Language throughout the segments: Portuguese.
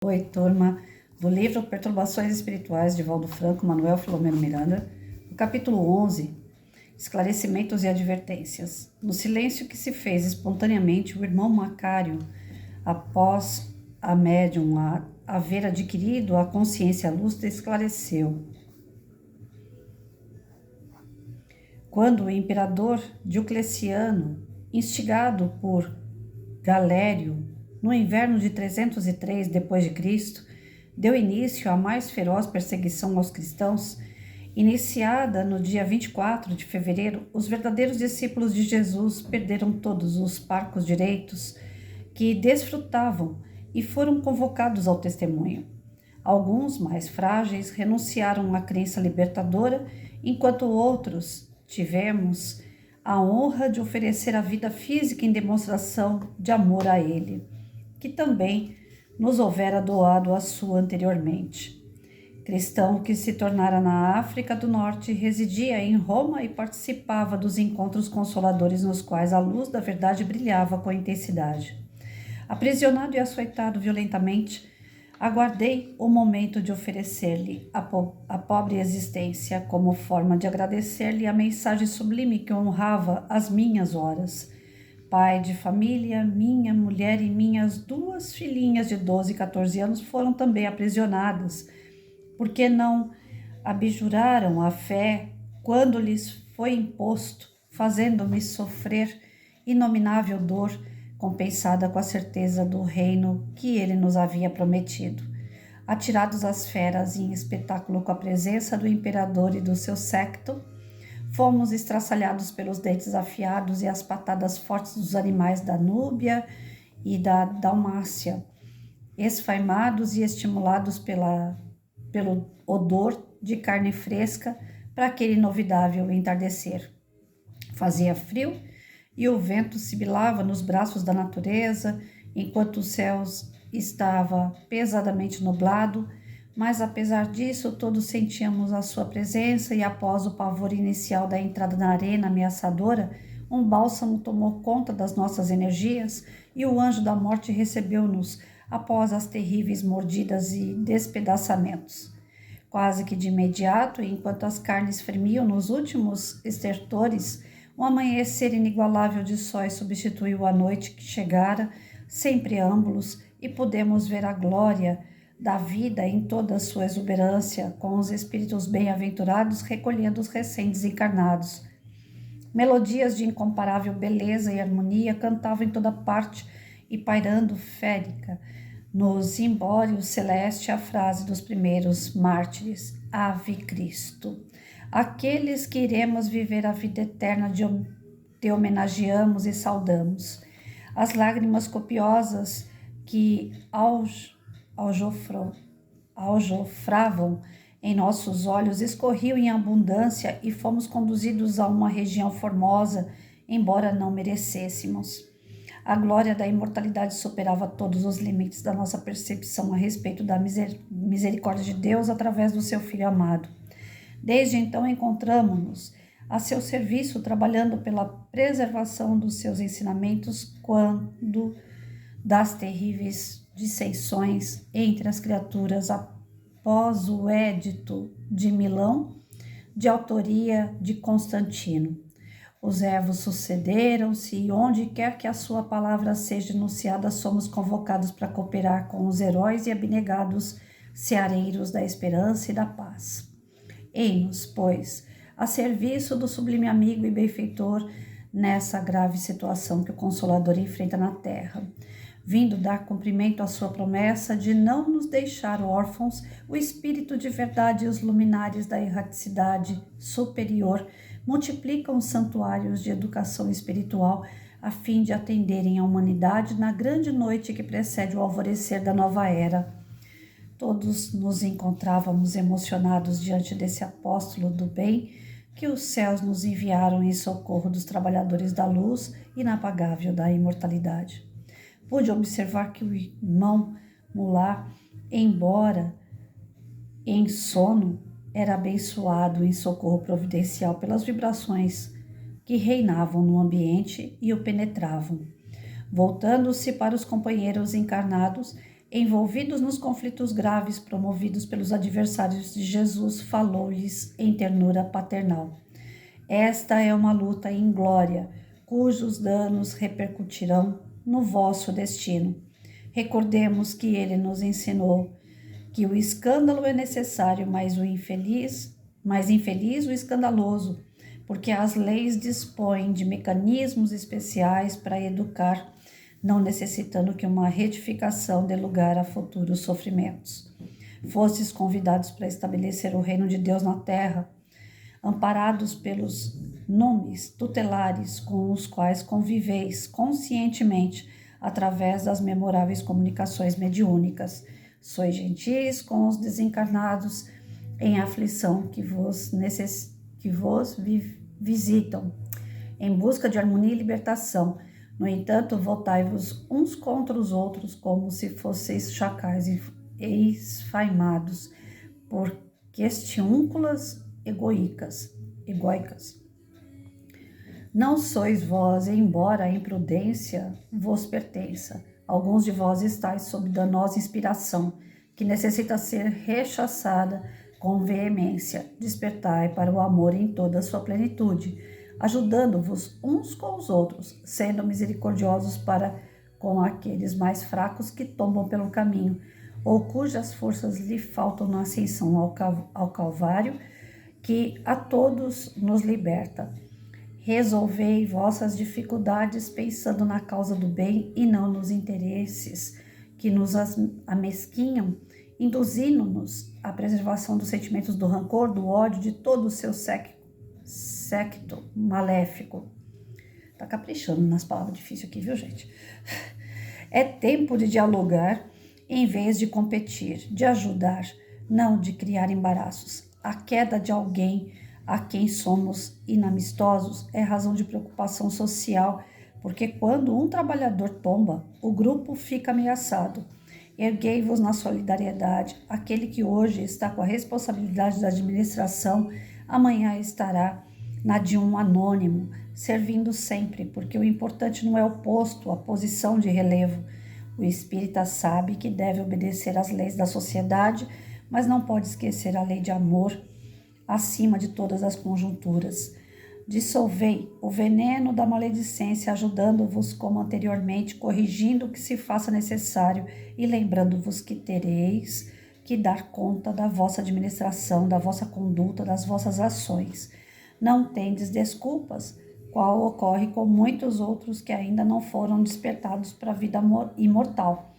Oi, turma, do livro Perturbações Espirituais de Valdo Franco, Manuel Filomeno Miranda, no capítulo 11, Esclarecimentos e Advertências. No silêncio que se fez espontaneamente, o irmão Macário, após a médium haver adquirido a consciência lúcida, esclareceu. Quando o imperador Diocleciano, instigado por Galério, no inverno de 303 d.C., deu início à mais feroz perseguição aos cristãos. Iniciada no dia 24 de fevereiro, os verdadeiros discípulos de Jesus perderam todos os parcos direitos que desfrutavam e foram convocados ao testemunho. Alguns, mais frágeis, renunciaram à crença libertadora, enquanto outros tivemos a honra de oferecer a vida física em demonstração de amor a Ele, que também nos houvera doado a sua anteriormente. Cristão que se tornara na África do Norte, residia em Roma e participava dos encontros consoladores nos quais a luz da verdade brilhava com intensidade. Aprisionado e açoitado violentamente, aguardei o momento de oferecer-lhe a pobre existência como forma de agradecer-lhe a mensagem sublime que honrava as minhas horas. Pai de família, minha mulher e minhas duas filhinhas de 12 e 14 anos foram também aprisionadas, porque não abjuraram a fé quando lhes foi imposto, fazendo-me sofrer inominável dor, compensada com a certeza do reino que ele nos havia prometido. Atirados às feras em espetáculo com a presença do imperador e do seu séquito, fomos estraçalhados pelos dentes afiados e as patadas fortes dos animais da Núbia e da Dalmácia, esfaimados e estimulados pelo odor de carne fresca para aquele inovidável entardecer. Fazia frio e o vento sibilava nos braços da natureza, enquanto o céu estava pesadamente nublado, mas apesar disso todos sentíamos a sua presença e após o pavor inicial da entrada na arena ameaçadora, um bálsamo tomou conta das nossas energias e o anjo da morte recebeu-nos após as terríveis mordidas e despedaçamentos. Quase que de imediato, enquanto as carnes fremiam nos últimos estertores, um amanhecer inigualável de sóis substituiu a noite que chegara, sem preâmbulos, e pudemos ver a glória da vida em toda a sua exuberância, com os espíritos bem-aventurados recolhendo os recém-desencarnados. Melodias de incomparável beleza e harmonia cantavam em toda parte e pairando férica no zimbório celeste a frase dos primeiros mártires: Ave Cristo. Aqueles que iremos viver a vida eterna te homenageamos e saudamos. As lágrimas copiosas que aljofravam em nossos olhos escorriam em abundância e fomos conduzidos a uma região formosa, embora não merecêssemos. A glória da imortalidade superava todos os limites da nossa percepção a respeito da misericórdia de Deus através do seu Filho amado. Desde então encontramo-nos a seu serviço, trabalhando pela preservação dos seus ensinamentos quando das terríveis dissensões entre as criaturas após o Edito de Milão, de autoria de Constantino. Os ervos sucederam-se e onde quer que a sua palavra seja enunciada, somos convocados para cooperar com os heróis e abnegados seareiros da esperança e da paz. Eis-nos, pois, a serviço do sublime amigo e benfeitor nessa grave situação que o Consolador enfrenta na terra, vindo dar cumprimento à sua promessa de não nos deixar órfãos, o Espírito de verdade e os luminares da erraticidade superior multiplicam os santuários de educação espiritual a fim de atenderem a humanidade na grande noite que precede o alvorecer da nova era. Todos nos encontrávamos emocionados diante desse apóstolo do bem que os céus nos enviaram em socorro dos trabalhadores da luz inapagável da imortalidade. Pude observar que o irmão Mulá, embora em sono, era abençoado em socorro providencial pelas vibrações que reinavam no ambiente e o penetravam. Voltando-se para os companheiros encarnados, envolvidos nos conflitos graves promovidos pelos adversários de Jesus, falou-lhes em ternura paternal. Esta é uma luta em glória, cujos danos repercutirão no vosso destino. Recordemos que ele nos ensinou que o escândalo é necessário, mas infeliz o escandaloso, porque as leis dispõem de mecanismos especiais para educar, não necessitando que uma retificação dê lugar a futuros sofrimentos. Fostes convidados para estabelecer o reino de Deus na terra, amparados pelos nomes tutelares com os quais conviveis conscientemente através das memoráveis comunicações mediúnicas. Sois gentis com os desencarnados em aflição que vos visitam, em busca de harmonia e libertação. No entanto, voltai-vos uns contra os outros como se fosseis chacais esfaimados por questiúnculas egóicas. Não sois vós, embora a imprudência vos pertença. Alguns de vós estáis sob danosa inspiração, que necessita ser rechaçada com veemência. Despertai para o amor em toda a sua plenitude, ajudando-vos uns com os outros, sendo misericordiosos para com aqueles mais fracos que tombam pelo caminho, ou cujas forças lhe faltam na ascensão ao Calvário, que a todos nos liberta. Resolvei vossas dificuldades pensando na causa do bem e não nos interesses que nos amesquinham, induzindo-nos à preservação dos sentimentos do rancor, do ódio, de todo o seu séquito maléfico. Tá caprichando nas palavras difíceis aqui, viu, gente? É tempo de dialogar em vez de competir, de ajudar, não de criar embaraços. A queda de alguém a quem somos inamistosos é razão de preocupação social, porque quando um trabalhador tomba, o grupo fica ameaçado. Erguei-vos na solidariedade. Aquele que hoje está com a responsabilidade da administração, amanhã estará na de um anônimo, servindo sempre, porque o importante não é o posto, a posição de relevo. O espírita sabe que deve obedecer às leis da sociedade, mas não pode esquecer a lei de amor acima de todas as conjunturas. Dissolvei o veneno da maledicência, ajudando-vos como anteriormente, corrigindo o que se faça necessário e lembrando-vos que tereis que dar conta da vossa administração, da vossa conduta, das vossas ações. Não tendes desculpas, qual ocorre com muitos outros que ainda não foram despertados para a vida imortal.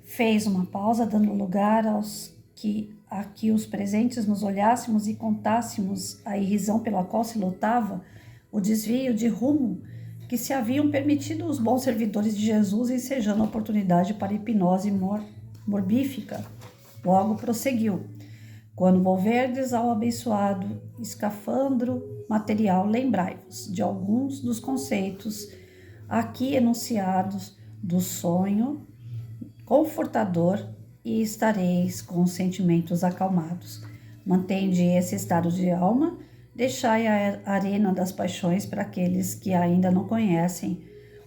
Fez uma pausa, dando lugar a que os presentes nos olhássemos e contássemos a irrisão pela qual se lutava, o desvio de rumo que se haviam permitido os bons servidores de Jesus, ensejando a oportunidade para hipnose morbífica. Logo prosseguiu. Quando volverdes ao abençoado escafandro material, lembrai-vos de alguns dos conceitos aqui enunciados do sonho confortador e estareis com sentimentos acalmados. Mantende esse estado de alma, deixai a arena das paixões para aqueles que ainda não conhecem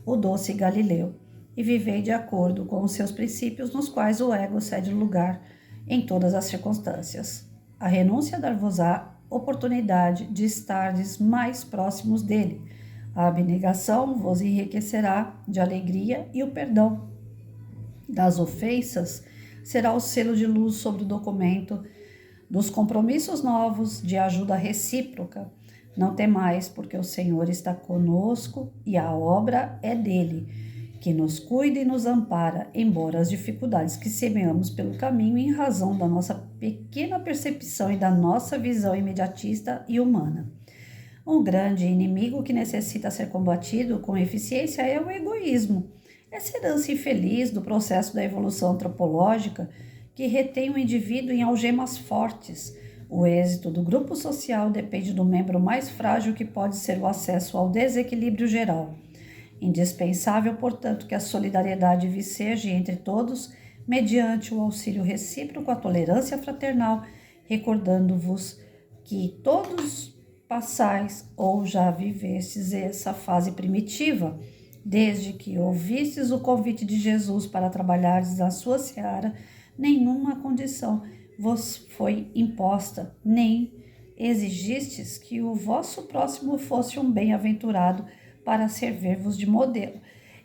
o doce Galileu, e vivei de acordo com os seus princípios, nos quais o ego cede lugar em todas as circunstâncias. A renúncia dar-vos-á oportunidade de estardes mais próximos dele. A abnegação vos enriquecerá de alegria e o perdão das ofensas será o selo de luz sobre o documento dos compromissos novos de ajuda recíproca. Não temais, porque o Senhor está conosco e a obra é dele, que nos cuida e nos ampara, embora as dificuldades que semeamos pelo caminho em razão da nossa pequena percepção e da nossa visão imediatista e humana. Um grande inimigo que necessita ser combatido com eficiência é o egoísmo. Essa herança infeliz do processo da evolução antropológica que retém o indivíduo em algemas fortes. O êxito do grupo social depende do membro mais frágil, que pode ser o acesso ao desequilíbrio geral. Indispensável, portanto, que a solidariedade viceje entre todos, mediante o auxílio recíproco, a tolerância fraternal, recordando-vos que todos passais ou já vivestes essa fase primitiva. Desde que ouvistes o convite de Jesus para trabalhares na sua seara, nenhuma condição vos foi imposta, nem exigistes que o vosso próximo fosse um bem-aventurado para servir-vos de modelo.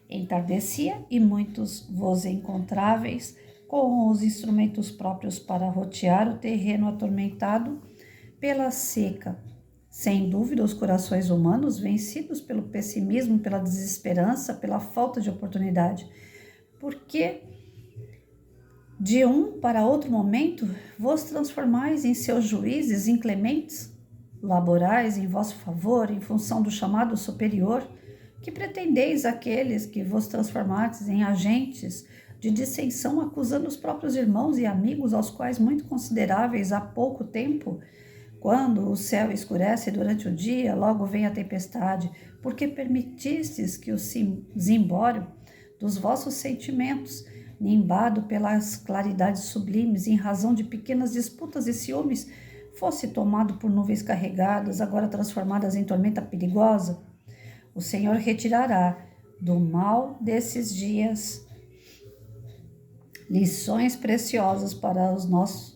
Entardecia e muitos vos encontráveis com os instrumentos próprios para rotear o terreno atormentado pela seca. Sem dúvida, os corações humanos, vencidos pelo pessimismo, pela desesperança, pela falta de oportunidade, porque de um para outro momento vos transformais em seus juízes inclementes, laborais em vosso favor, em função do chamado superior, que pretendeis aqueles que vos transformastes em agentes de dissensão, acusando os próprios irmãos e amigos, aos quais muito consideráveis há pouco tempo, quando o céu escurece durante o dia, logo vem a tempestade, porque permitistes que o zimbório dos vossos sentimentos, nimbado pelas claridades sublimes, em razão de pequenas disputas e ciúmes, fosse tomado por nuvens carregadas, agora transformadas em tormenta perigosa. O Senhor retirará do mal desses dias lições preciosas para os nossos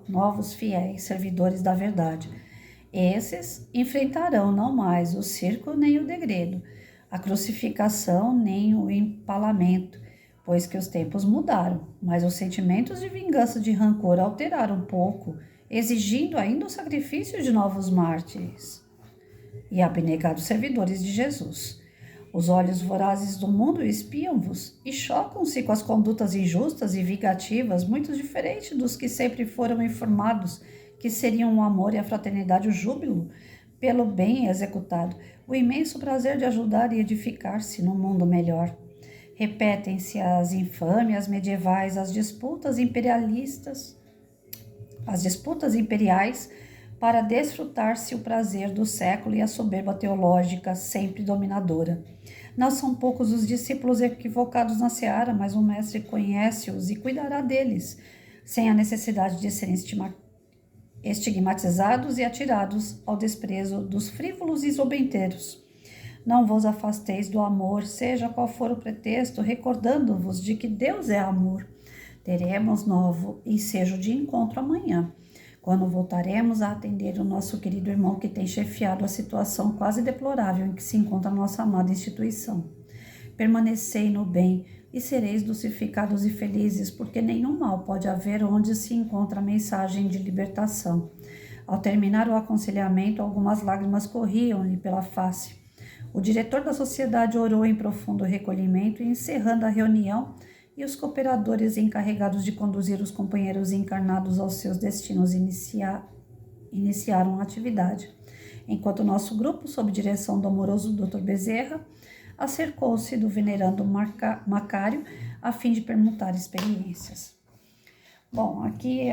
novos fiéis servidores da verdade. Esses enfrentarão não mais o circo nem o degredo, a crucificação nem o empalamento, pois que os tempos mudaram, mas os sentimentos de vingança e de rancor alteraram um pouco, exigindo ainda o sacrifício de novos mártires e abnegados servidores de Jesus. Os olhos vorazes do mundo espiam-vos e chocam-se com as condutas injustas e vingativas, muito diferentes dos que sempre foram informados que seriam o amor e a fraternidade, o júbilo pelo bem executado, o imenso prazer de ajudar e edificar-se num mundo melhor. Repetem-se as infâmias medievais, as disputas imperiais, para desfrutar-se o prazer do século e a soberba teológica sempre dominadora. Não são poucos os discípulos equivocados na seara, mas o mestre conhece-os e cuidará deles, sem a necessidade de serem estigmatizados e atirados ao desprezo dos frívolos e zombeteiros. Não vos afasteis do amor, seja qual for o pretexto, recordando-vos de que Deus é amor. Teremos novo ensejo de encontro amanhã, quando voltaremos a atender o nosso querido irmão que tem chefiado a situação quase deplorável em que se encontra a nossa amada instituição. Permanecei no bem e sereis dulcificados e felizes, porque nenhum mal pode haver onde se encontra a mensagem de libertação. Ao terminar o aconselhamento, algumas lágrimas corriam-lhe pela face. O diretor da sociedade orou em profundo recolhimento e, encerrando a reunião, e os cooperadores encarregados de conduzir os companheiros encarnados aos seus destinos iniciaram a atividade, enquanto o nosso grupo, sob direção do amoroso Dr. Bezerra, acercou-se do venerando Macário a fim de permutar experiências. Bom, aqui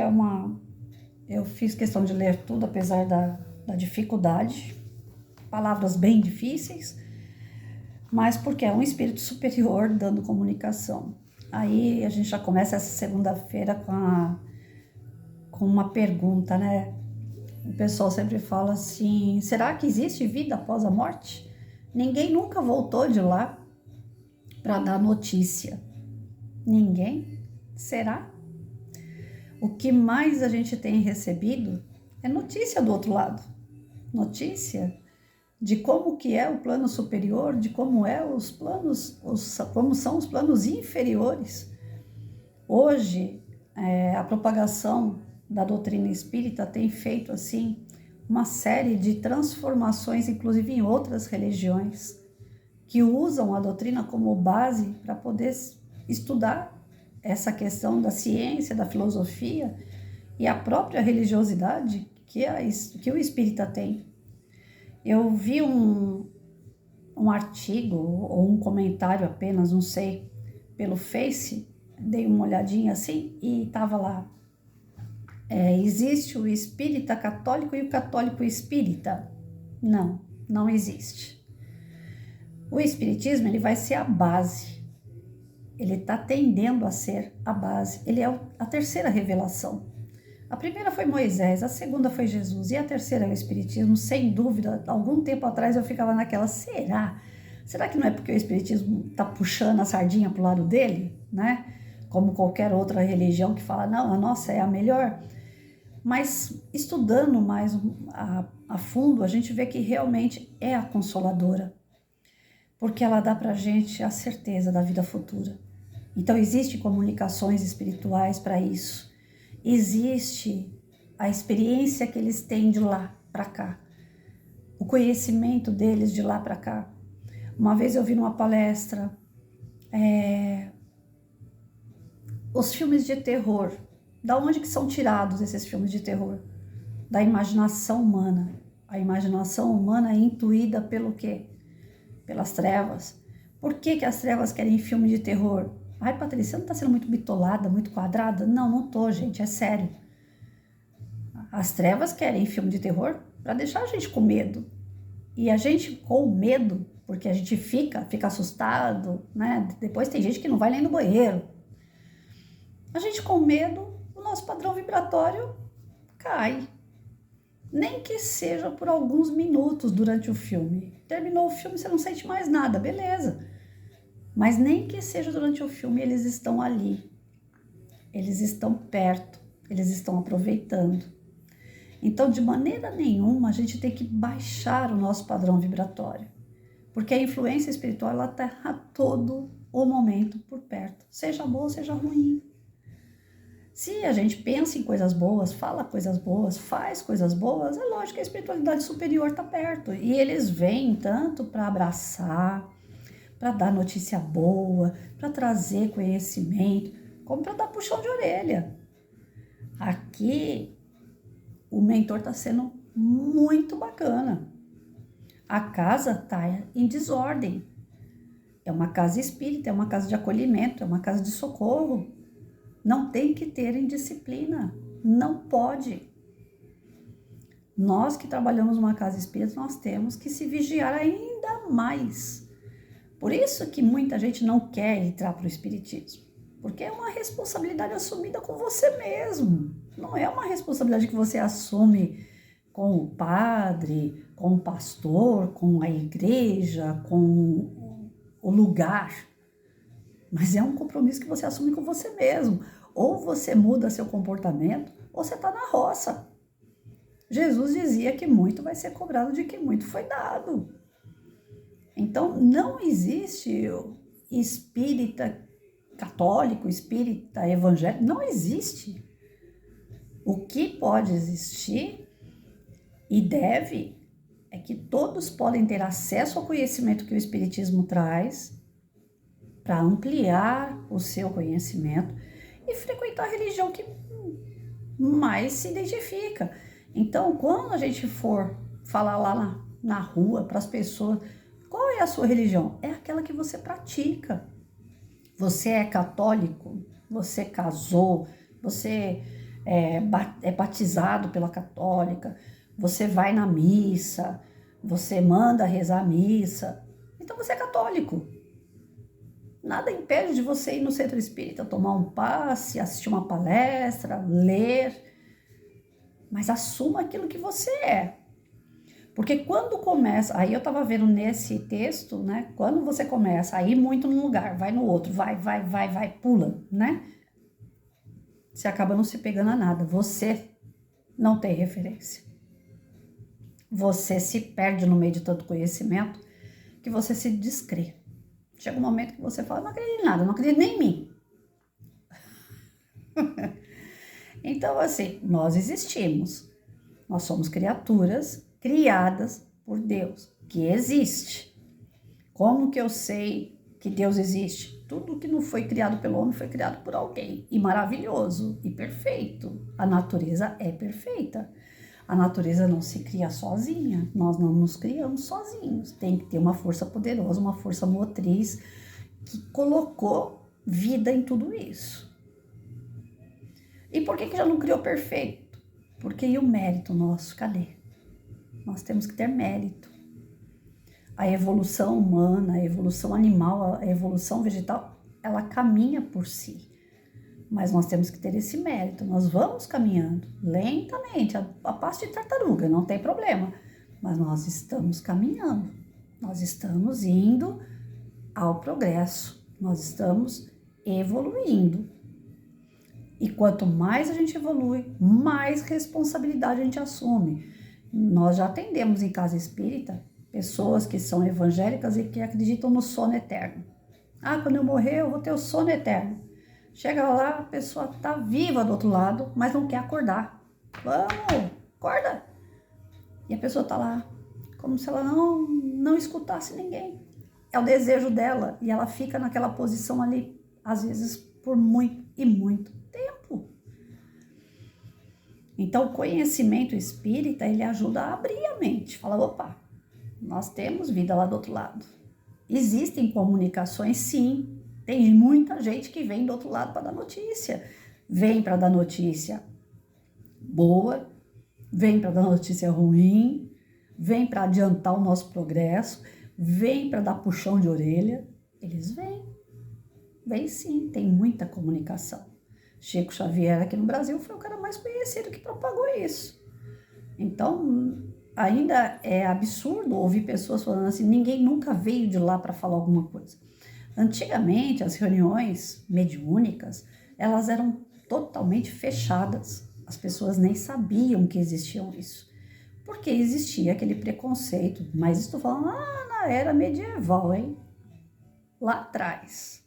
eu fiz questão de ler tudo, apesar da dificuldade, palavras bem difíceis, mas porque é um espírito superior dando comunicação. Aí a gente já começa essa segunda-feira com uma pergunta, né? O pessoal sempre fala assim, será que existe vida após a morte? Ninguém nunca voltou de lá para dar notícia. Ninguém? Será? O que mais a gente tem recebido é notícia do outro lado. Notícia de como que é o plano superior, de como como são os planos inferiores. Hoje, a propagação da doutrina espírita tem feito assim uma série de transformações, inclusive em outras religiões, que usam a doutrina como base para poder estudar essa questão da ciência, da filosofia e a própria religiosidade que o espírita tem. Eu vi um artigo ou um comentário apenas, não sei, pelo Face, dei uma olhadinha assim e estava lá. Existe o espírita católico e o católico espírita? Não, não existe. O espiritismo ele vai ser a base. Ele está tendendo a ser a base. Ele é a terceira revelação. A primeira foi Moisés, a segunda foi Jesus e a terceira é o Espiritismo, sem dúvida. Algum tempo atrás eu ficava naquela, será Será que não é porque o Espiritismo está puxando a sardinha para o lado dele, né? Como qualquer outra religião que fala, não, a nossa é a melhor. Mas estudando mais a fundo, a gente vê que realmente é a consoladora, porque ela dá para a gente a certeza da vida futura. Então, existem comunicações espirituais para isso. Existe a experiência que eles têm de lá para cá, o conhecimento deles de lá para cá. Uma vez eu vi numa palestra os filmes de terror. Da onde que são tirados esses filmes de terror? Da imaginação humana. A imaginação humana é intuída pelo quê? Pelas trevas. Por que as trevas querem filme de terror? Ai, Patrícia, você não está sendo muito bitolada, muito quadrada? Não, não tô, gente, é sério. As trevas querem filme de terror para deixar a gente com medo. E a gente com medo, porque a gente fica assustado, né? Depois tem gente que não vai nem no banheiro. A gente com medo, o nosso padrão vibratório cai. Nem que seja por alguns minutos durante o filme. Terminou o filme, você não sente mais nada, beleza. Mas nem que seja durante o filme, eles estão ali. Eles estão perto, eles estão aproveitando. Então, de maneira nenhuma, a gente tem que baixar o nosso padrão vibratório. Porque a influência espiritual, ela está a todo o momento por perto. Seja boa, seja ruim. Se a gente pensa em coisas boas, fala coisas boas, faz coisas boas, é lógico que a espiritualidade superior está perto. E eles vêm tanto para abraçar, para dar notícia boa, para trazer conhecimento, como para dar puxão de orelha. Aqui, o mentor está sendo muito bacana. A casa está em desordem. É uma casa espírita, é uma casa de acolhimento, é uma casa de socorro. Não tem que ter indisciplina, não pode. Nós que trabalhamos numa casa espírita, nós temos que se vigiar ainda mais. Por isso que muita gente não quer entrar para o espiritismo, porque é uma responsabilidade assumida com você mesmo. Não é uma responsabilidade que você assume com o padre, com o pastor, com a igreja, com o lugar. Mas é um compromisso que você assume com você mesmo. Ou você muda seu comportamento, ou você está na roça. Jesus dizia que muito vai ser cobrado de que muito foi dado. Então, não existe espírita católico, espírita evangélico, não existe. O que pode existir e deve é que todos podem ter acesso ao conhecimento que o espiritismo traz para ampliar o seu conhecimento e frequentar a religião que mais se identifica. Então, quando a gente for falar lá na rua para as pessoas, qual é a sua religião? É aquela que você pratica. Você é católico, você casou, você é batizado pela católica, você vai na missa, você manda rezar a missa. Então você é católico. Nada impede de você ir no centro espírita, tomar um passe, assistir uma palestra, ler, mas assuma aquilo que você é. Porque quando começa, aí eu estava vendo nesse texto, né? Quando você começa a ir muito num lugar, vai no outro, vai, pula, né? Você acaba não se pegando a nada, você não tem referência. Você se perde no meio de tanto conhecimento que você se descrê. Chega um momento que você fala, não acredito em nada, não acredito nem em mim. Então, assim, nós existimos. Nós somos criaturas criadas por Deus, que existe. Como que eu sei que Deus existe? Tudo que não foi criado pelo homem foi criado por alguém. E maravilhoso, e perfeito. A natureza é perfeita. A natureza não se cria sozinha, nós não nos criamos sozinhos. Tem que ter uma força poderosa, uma força motriz que colocou vida em tudo isso. E por que já não criou perfeito? Porque e o mérito nosso? Cadê? Nós temos que ter mérito. A evolução humana, a evolução animal, a evolução vegetal, ela caminha por si. Mas nós temos que ter esse mérito, nós vamos caminhando lentamente, a passo de tartaruga, não tem problema, mas nós estamos caminhando. Nós estamos indo ao progresso, nós estamos evoluindo. E quanto mais a gente evolui, mais responsabilidade a gente assume. Nós já atendemos em casa espírita pessoas que são evangélicas e que acreditam no sono eterno. Ah, quando eu morrer eu vou ter o sono eterno. Chega lá, a pessoa tá viva do outro lado, mas não quer acordar. Vamos, acorda! E a pessoa tá lá, como se ela não escutasse ninguém. É o desejo dela e ela fica naquela posição ali, às vezes por muito e muito tempo. Então, o conhecimento espírita, ele ajuda a abrir a mente. Fala, opa, nós temos vida lá do outro lado. Existem comunicações, sim. Tem muita gente que vem do outro lado para dar notícia. Vem para dar notícia boa, vem para dar notícia ruim, vem para adiantar o nosso progresso, vem para dar puxão de orelha. Eles vêm. Vem sim, tem muita comunicação. Chico Xavier aqui no Brasil foi o cara mais conhecido que propagou isso. Então, ainda é absurdo ouvir pessoas falando assim, ninguém nunca veio de lá para falar alguma coisa. Antigamente, as reuniões mediúnicas, elas eram totalmente fechadas. As pessoas nem sabiam que existiam isso. Porque existia aquele preconceito. Mas estou falando lá na era medieval, hein? Lá atrás.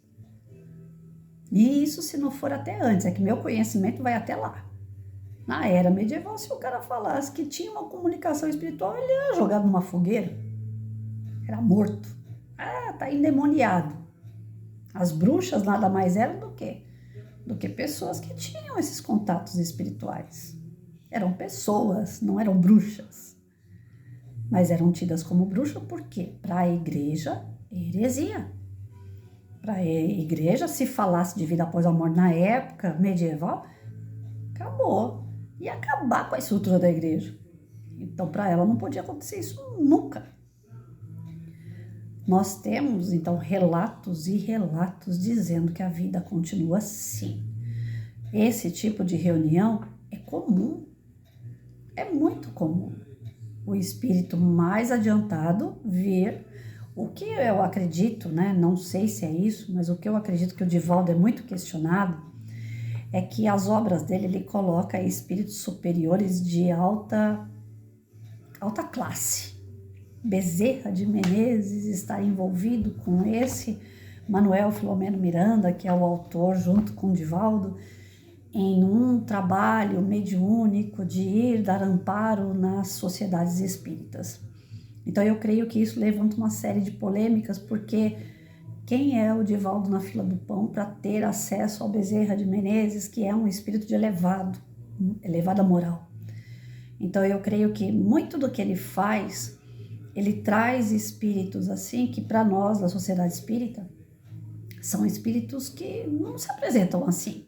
E isso se não for até antes, é que meu conhecimento vai até lá. Na era medieval, se o cara falasse que tinha uma comunicação espiritual, ele era jogado numa fogueira. Era morto. Ah, tá endemoniado. As bruxas nada mais eram do que pessoas que tinham esses contatos espirituais. Eram pessoas, não eram bruxas. Mas eram tidas como bruxas por quê? Para a igreja, heresia. Para a igreja, se falasse de vida após a morte na época medieval, acabou. Ia acabar com a estrutura da igreja. Então, para ela não podia acontecer isso nunca. Nós temos, então, relatos e relatos dizendo que a vida continua assim. Esse tipo de reunião é comum, é muito comum. O espírito mais adiantado vir, o que eu acredito, né? Não sei se é isso, mas o que eu acredito que o Divaldo é muito questionado, é que as obras dele, ele coloca espíritos superiores de alta classe. Bezerra de Menezes está envolvido com esse Manuel Filomeno Miranda, que é o autor, junto com Divaldo, em um trabalho mediúnico de ir dar amparo nas sociedades espíritas. Então eu creio que isso levanta uma série de polêmicas, porque quem é o Divaldo na fila do pão para ter acesso ao Bezerra de Menezes, que é um espírito de elevada moral? Então eu creio que muito do que ele faz, ele traz espíritos assim que para nós da sociedade espírita são espíritos que não se apresentam assim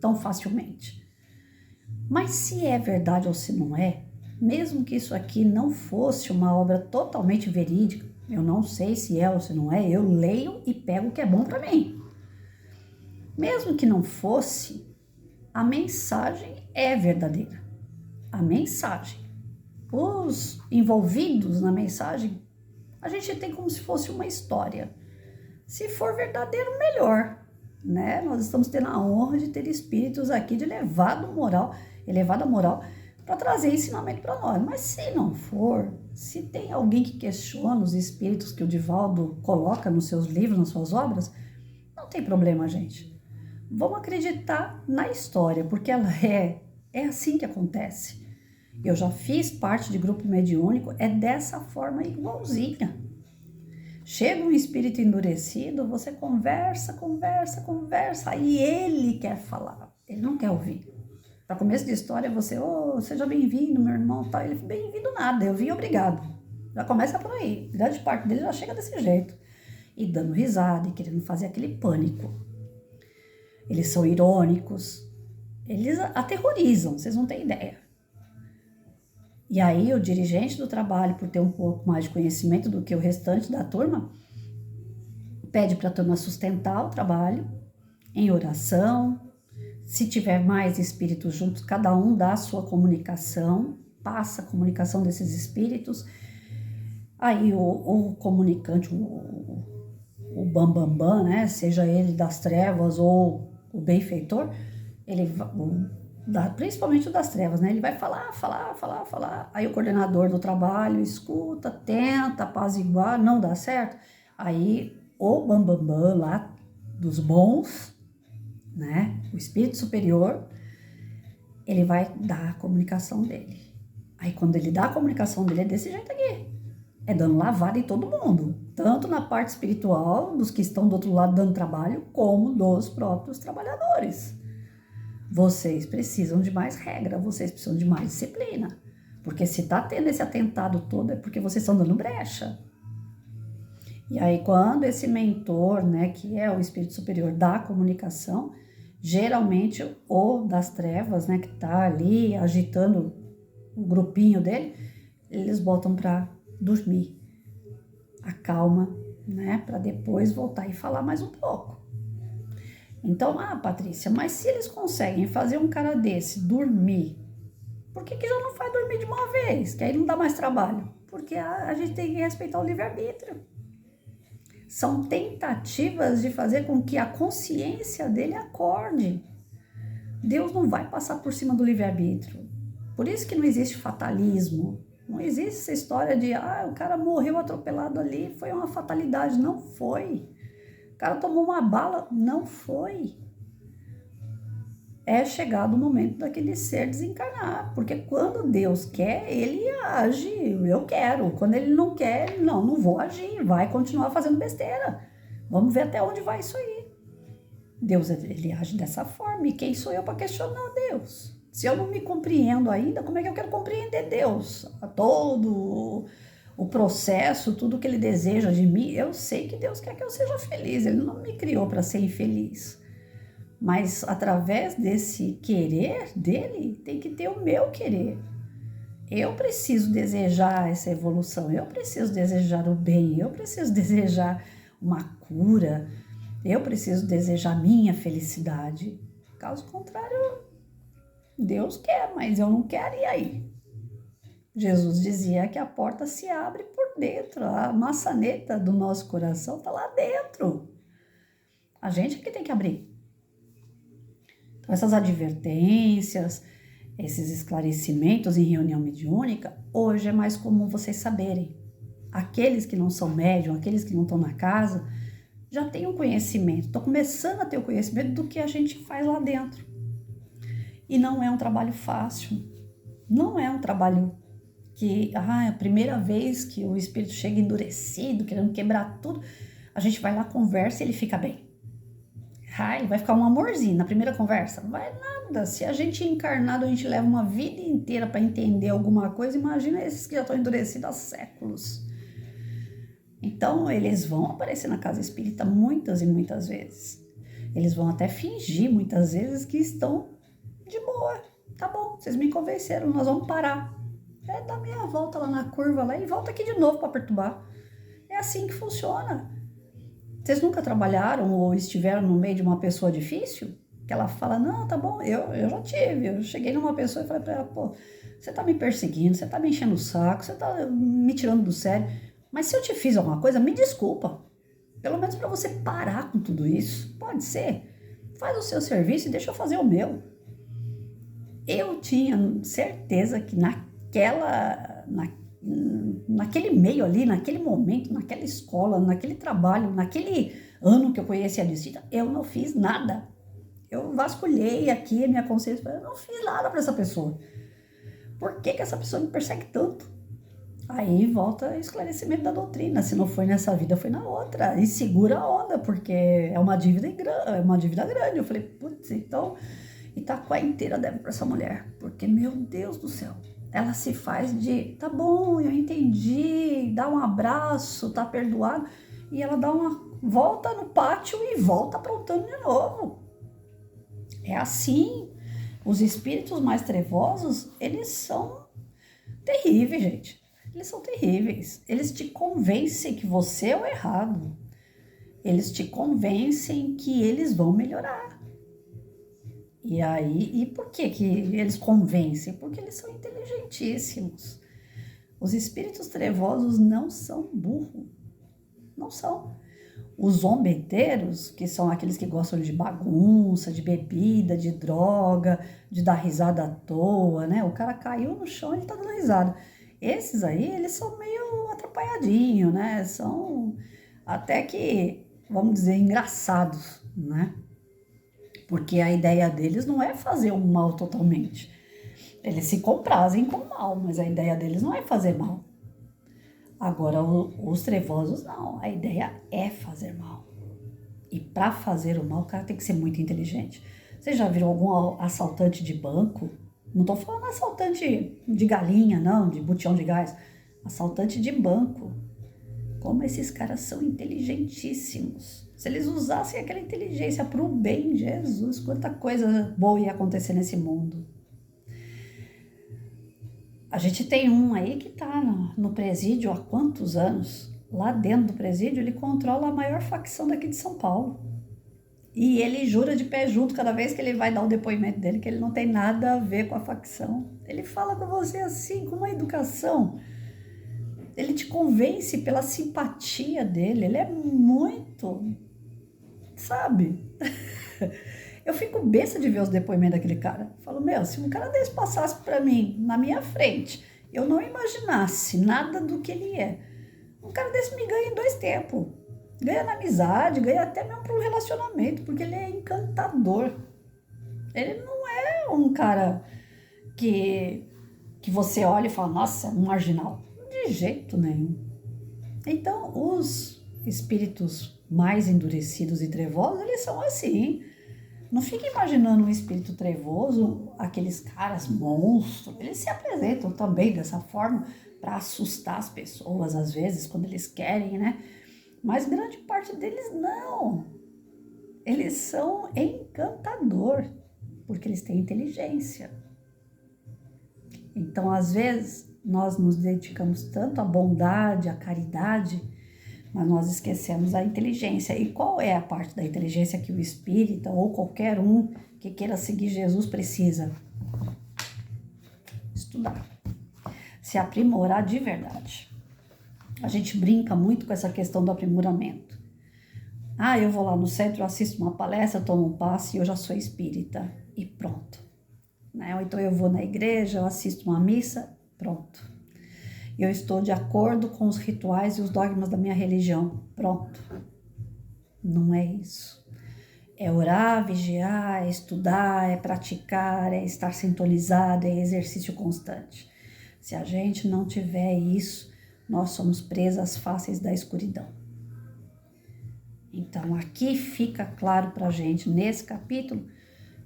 tão facilmente. Mas se é verdade ou se não é, mesmo que isso aqui não fosse uma obra totalmente verídica, eu não sei se é ou se não é, eu leio e pego o que é bom para mim. Mesmo que não fosse, a mensagem é verdadeira. A mensagem. Os envolvidos na mensagem, a gente tem como se fosse uma história. Se for verdadeiro, melhor, né? Nós estamos tendo a honra de ter espíritos aqui de elevada moral, para trazer ensinamento para nós. Mas se não for, se tem alguém que questiona os espíritos que o Divaldo coloca nos seus livros, nas suas obras, não tem problema, gente. Vamos acreditar na história, porque ela é assim que acontece. Eu já fiz parte de grupo mediúnico, é dessa forma igualzinha. Chega um espírito endurecido, você conversa, aí ele quer falar, ele não quer ouvir. Para começo de história, você, seja bem-vindo, meu irmão, tá? Ele, bem-vindo nada, eu vim obrigado. Já começa por aí, grande parte dele já chega desse jeito. E dando risada, e querendo fazer aquele pânico. Eles são irônicos, eles aterrorizam, vocês não têm ideia. E aí o dirigente do trabalho, por ter um pouco mais de conhecimento do que o restante da turma, pede para a turma sustentar o trabalho em oração. Se tiver mais espíritos juntos, cada um dá a sua comunicação, passa a comunicação desses espíritos. Aí o comunicante, o bambambam, né? Seja ele das trevas ou o benfeitor, principalmente o das trevas, né? Ele vai falar. Aí o coordenador do trabalho escuta, tenta apaziguar, não dá certo. Aí o bambambam lá dos bons, né? O espírito superior, ele vai dar a comunicação dele. Aí quando ele dá a comunicação dele é desse jeito aqui. É dando lavada em todo mundo, tanto na parte espiritual, dos que estão do outro lado dando trabalho, como dos próprios trabalhadores. Vocês precisam de mais regra, vocês precisam de mais disciplina. Porque se tá tendo esse atentado todo é porque vocês estão dando brecha. E aí quando esse mentor, né, que é o espírito superior da comunicação, geralmente o das trevas, né, que tá ali agitando o grupinho dele, eles botam para dormir, acalma, né, para depois voltar e falar mais um pouco. Então, Patrícia, mas se eles conseguem fazer um cara desse dormir, por que já não faz dormir de uma vez? Que aí não dá mais trabalho. Porque a gente tem que respeitar o livre-arbítrio. São tentativas de fazer com que a consciência dele acorde. Deus não vai passar por cima do livre-arbítrio. Por isso que não existe fatalismo. Não existe essa história de, o cara morreu atropelado ali, foi uma fatalidade. Não foi. O cara tomou uma bala. Não foi. É chegado o momento daquele ser desencarnar. Porque quando Deus quer, ele age. Eu quero. Quando ele não quer, não vou agir. Vai continuar fazendo besteira. Vamos ver até onde vai isso aí. Deus, ele age dessa forma. E quem sou eu para questionar Deus? Se eu não me compreendo ainda, como é que eu quero compreender Deus? Todo o processo, tudo que ele deseja de mim, eu sei que Deus quer que eu seja feliz. Ele não me criou para ser infeliz. Mas através desse querer dele, tem que ter o meu querer. Eu preciso desejar essa evolução, eu preciso desejar o bem, eu preciso desejar uma cura, eu preciso desejar minha felicidade. Caso contrário, Deus quer, mas eu não quero, e aí? Jesus dizia que a porta se abre por dentro, a maçaneta do nosso coração está lá dentro. A gente é que tem que abrir. Então, essas advertências, esses esclarecimentos em reunião mediúnica, hoje é mais comum vocês saberem. Aqueles que não são médium, aqueles que não estão na casa, já têm um conhecimento, estão começando a ter o conhecimento do que a gente faz lá dentro. E não é um trabalho fácil, não é um trabalho que, a primeira vez que o espírito chega endurecido, querendo quebrar tudo, a gente vai lá, conversa e ele fica bem. Ele vai ficar um amorzinho na primeira conversa. Não vai nada. Se a gente encarnado, a gente leva uma vida inteira para entender alguma coisa, imagina esses que já estão endurecidos há séculos. Então, eles vão aparecer na casa espírita muitas e muitas vezes. Eles vão até fingir muitas vezes que estão de boa. Tá bom, vocês me convenceram, nós vamos parar. Dá meia volta lá na curva lá e volta aqui de novo para perturbar. É assim que funciona. Vocês nunca trabalharam ou estiveram no meio de uma pessoa difícil? Que ela fala, não, tá bom, eu já tive. Eu cheguei numa pessoa e falei pra ela, você tá me perseguindo, você tá me enchendo o saco, você tá me tirando do sério. Mas se eu te fiz alguma coisa, me desculpa. Pelo menos para você parar com tudo isso. Pode ser. Faz o seu serviço e deixa eu fazer o meu. Eu tinha certeza que naquele meio ali, naquele momento, naquela escola, naquele trabalho, naquele ano que eu conheci a Licita, eu não fiz nada. Eu vasculhei aqui a minha consciência, eu não fiz nada para essa pessoa. Por que essa pessoa me persegue tanto? Aí volta o esclarecimento da doutrina. Se não foi nessa vida, foi na outra. E segura a onda, porque é uma dívida grande. Eu falei, putz, então Itaquá inteira deve para essa mulher. Porque, meu Deus do céu, ela se faz de, tá bom, eu entendi, dá um abraço, tá perdoado. E ela dá uma volta no pátio e volta aprontando de novo. É assim. Os espíritos mais trevosos, eles são terríveis, gente. Eles são terríveis. Eles te convencem que você é o errado. Eles te convencem que eles vão melhorar. E aí, e por que eles convencem? Porque eles são inteligentíssimos. Os espíritos trevosos não são burros. Não são. Os zombeteiros, que são aqueles que gostam de bagunça, de bebida, de droga, de dar risada à toa, né? O cara caiu no chão e ele tá dando risada. Esses aí, eles são meio atrapalhadinhos, né? São até que, vamos dizer, engraçados, né? Porque a ideia deles não é fazer o mal totalmente. Eles se comprazem com o mal, mas a ideia deles não é fazer mal. Agora, os trevosos não, a ideia é fazer mal. E para fazer o mal, o cara tem que ser muito inteligente. Você já viram algum assaltante de banco? Não tô falando assaltante de galinha, não, de botijão de gás. Assaltante de banco. Como esses caras são inteligentíssimos. Se eles usassem aquela inteligência para o bem, Jesus, quanta coisa boa ia acontecer nesse mundo. A gente tem um aí que tá no presídio há quantos anos? Lá dentro do presídio ele controla a maior facção daqui de São Paulo. E ele jura de pé junto cada vez que ele vai dar o depoimento dele, que ele não tem nada a ver com a facção. Ele fala com você assim, com uma educação. Ele te convence pela simpatia dele. Ele é muito, sabe? Eu fico besta de ver os depoimentos daquele cara. Eu falo, meu, se um cara desse passasse pra mim, na minha frente, eu não imaginasse nada do que ele é. Um cara desse me ganha em 2 tempos. Ganha na amizade, ganha até mesmo para um relacionamento, porque ele é encantador. Ele não é um cara que você olha e fala, nossa, é um marginal. De jeito nenhum. Então, os espíritos mais endurecidos e trevosos, eles são assim. Não fique imaginando um espírito trevoso, aqueles caras monstros. Eles se apresentam também dessa forma para assustar as pessoas, às vezes, quando eles querem, né? Mas grande parte deles não. Eles são encantador, porque eles têm inteligência. Então, às vezes, nós nos dedicamos tanto à bondade, à caridade, mas nós esquecemos a inteligência. E qual é a parte da inteligência que o espírita ou qualquer um que queira seguir Jesus precisa? Estudar. Se aprimorar de verdade. A gente brinca muito com essa questão do aprimoramento. Ah, eu vou lá no centro, eu assisto uma palestra, tomo um passe e eu já sou espírita. E pronto. Né? Ou então eu vou na igreja, eu assisto uma missa, pronto. Eu estou de acordo com os rituais e os dogmas da minha religião, pronto. Não é isso. É orar, vigiar, é estudar, é praticar, é estar sintonizado, é exercício constante. Se a gente não tiver isso, nós somos presas fáceis da escuridão. Então, aqui fica claro para a gente, nesse capítulo,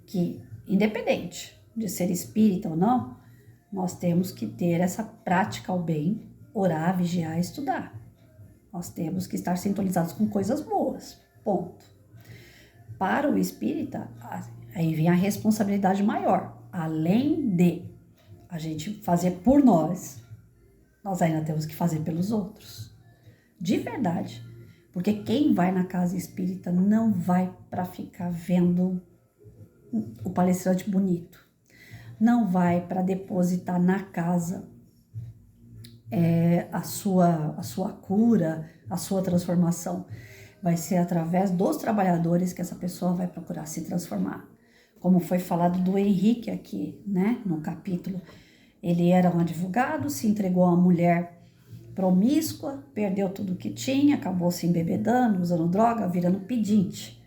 que, independente de ser espírita ou não, nós temos que ter essa prática ao bem, orar, vigiar e estudar. Nós temos que estar sintonizados com coisas boas, ponto. Para o espírita, aí vem a responsabilidade maior. Além de a gente fazer por nós ainda temos que fazer pelos outros. De verdade. Porque quem vai na casa espírita não vai para ficar vendo o palestrante bonito. Não vai para depositar na casa a sua cura, a sua transformação. Vai ser através dos trabalhadores que essa pessoa vai procurar se transformar. Como foi falado do Henrique aqui, né, no capítulo. Ele era um advogado, se entregou a uma mulher promíscua, perdeu tudo que tinha, acabou se embebedando, usando droga, virando pedinte.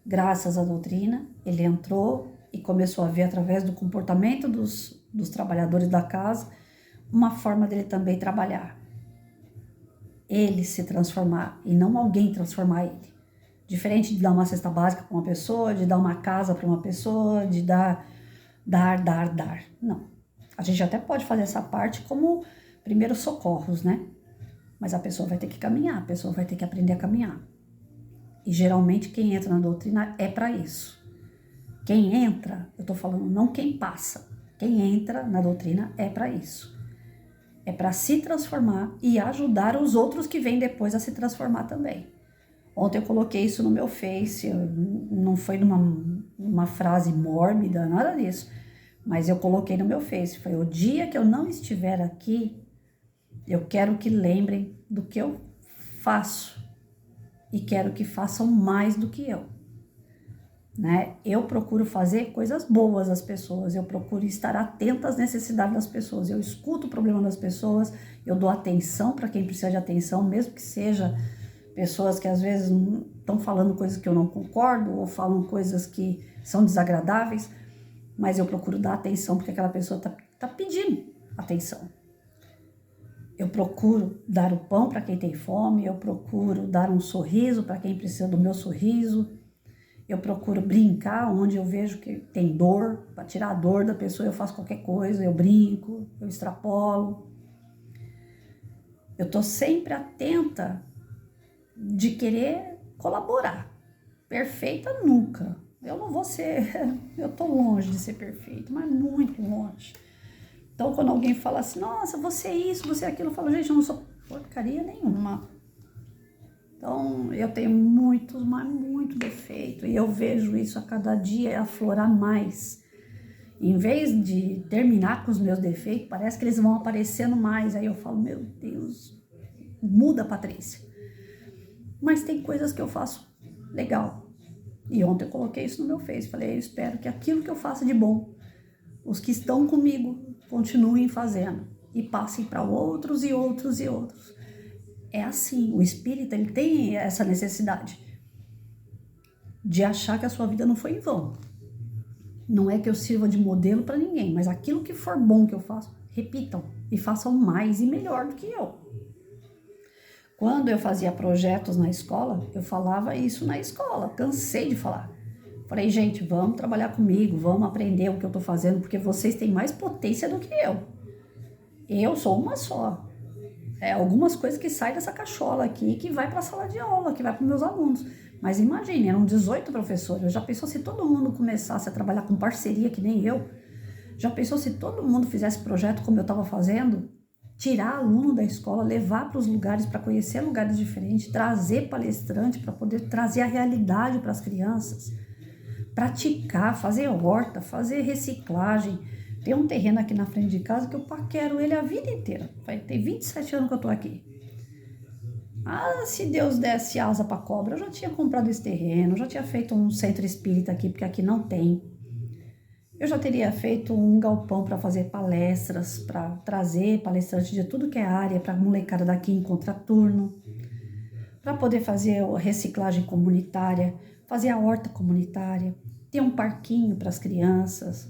Graças à doutrina, ele entrou e começou a ver através do comportamento dos trabalhadores da casa uma forma dele também trabalhar. Ele se transformar e não alguém transformar ele. Diferente de dar uma cesta básica para uma pessoa, de dar uma casa para uma pessoa, de dar. Não. A gente até pode fazer essa parte como primeiros socorros, né? Mas a pessoa vai ter que caminhar, a pessoa vai ter que aprender a caminhar. E geralmente quem entra na doutrina é para isso. Quem entra, eu tô falando não quem passa, quem entra na doutrina é para isso. É para se transformar e ajudar os outros que vêm depois a se transformar também. Ontem eu coloquei isso no meu Face, não foi numa frase mórbida, nada disso. Mas eu coloquei no meu Face, foi o dia que eu não estiver aqui, Eu quero que lembrem do que eu faço e quero que façam mais do que eu, né? Eu procuro fazer coisas boas às pessoas, eu procuro estar atenta às necessidades das pessoas, eu escuto o problema das pessoas, eu dou atenção para quem precisa de atenção, mesmo que seja pessoas que às vezes estão falando coisas que eu não concordo ou falam coisas que são desagradáveis, mas eu procuro dar atenção porque aquela pessoa tá pedindo atenção. Eu procuro dar o pão para quem tem fome, eu procuro dar um sorriso para quem precisa do meu sorriso, eu procuro brincar onde eu vejo que tem dor, para tirar a dor da pessoa eu faço qualquer coisa, eu brinco, eu extrapolo. Eu tô sempre atenta de querer colaborar. Perfeita nunca. Eu não vou ser, eu tô longe de ser perfeita, mas muito longe. Então, quando alguém fala assim, nossa, você é isso, você é aquilo, eu falo, gente, eu não sou porcaria nenhuma. Então, eu tenho muitos, mas muito defeito. E eu vejo isso a cada dia aflorar mais. Em vez de terminar com os meus defeitos, parece que eles vão aparecendo mais. Aí eu falo, meu Deus, muda, Patrícia. Mas tem coisas que eu faço legal. E ontem eu coloquei isso no meu Face. Falei, eu espero que aquilo que eu faça de bom, os que estão comigo continuem fazendo e passem para outros e outros e outros. É assim, o espírita ele tem essa necessidade de achar que a sua vida não foi em vão. Não é que eu sirva de modelo para ninguém, mas aquilo que for bom que eu faço, repitam e façam mais e melhor do que eu. Quando eu fazia projetos na escola, eu falava isso na escola, cansei de falar. Falei, gente, vamos trabalhar comigo, vamos aprender o que eu tô fazendo, porque vocês têm mais potência do que eu. Eu sou uma só. Algumas coisas que saem dessa cachola aqui, que vai para a sala de aula, que vai para os meus alunos. Mas imagine, eram 18 professores. Já pensou se todo mundo começasse a trabalhar com parceria, que nem eu? Já pensou se todo mundo fizesse projeto como eu estava fazendo? Tirar aluno da escola, levar para os lugares, para conhecer lugares diferentes, trazer palestrante para poder trazer a realidade para as crianças. Praticar, fazer horta, fazer reciclagem. Tem um terreno aqui na frente de casa que eu paquero ele a vida inteira. Tem 27 anos que eu tô aqui. Ah, se Deus desse asa para cobra, eu já tinha comprado esse terreno, já tinha feito um centro espírita aqui, porque aqui não tem. Eu já teria feito um galpão para fazer palestras, para trazer palestrantes de tudo que é área, para a molecada daqui em contraturno, para poder fazer a reciclagem comunitária, fazer a horta comunitária, ter um parquinho para as crianças,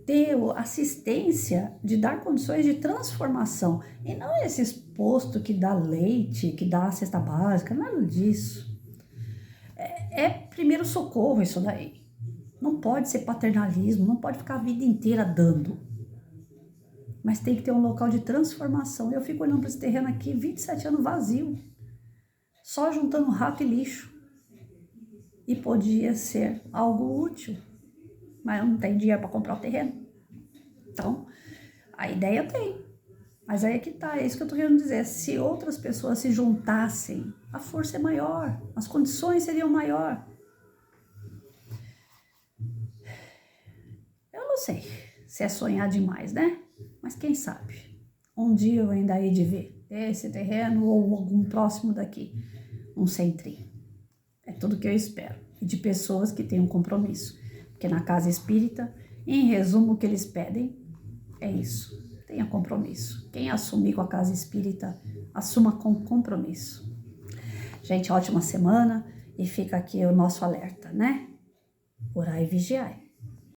ter assistência de dar condições de transformação. E não esses postos que dá leite, que dá a cesta básica, nada disso. É primeiro socorro isso daí. Não pode ser paternalismo, não pode ficar a vida inteira dando. Mas tem que ter um local de transformação. Eu fico olhando para esse terreno aqui, 27 anos vazio, só juntando rato e lixo. E podia ser algo útil, mas eu não tenho dinheiro para comprar o terreno. Então, a ideia tem, mas aí é que tá, é isso que eu tô querendo dizer. Se outras pessoas se juntassem, a força é maior, as condições seriam maior. Eu não sei se é sonhar demais, né? Mas quem sabe? Um dia eu ainda hei de ver esse terreno ou algum próximo daqui, um centrinho. É tudo que eu espero. E de pessoas que tenham compromisso. Porque na casa espírita, em resumo, o que eles pedem é isso. Tenha compromisso. Quem assumir com a casa espírita, assuma com compromisso. Gente, ótima semana. E fica aqui o nosso alerta, né? Orai e vigiai.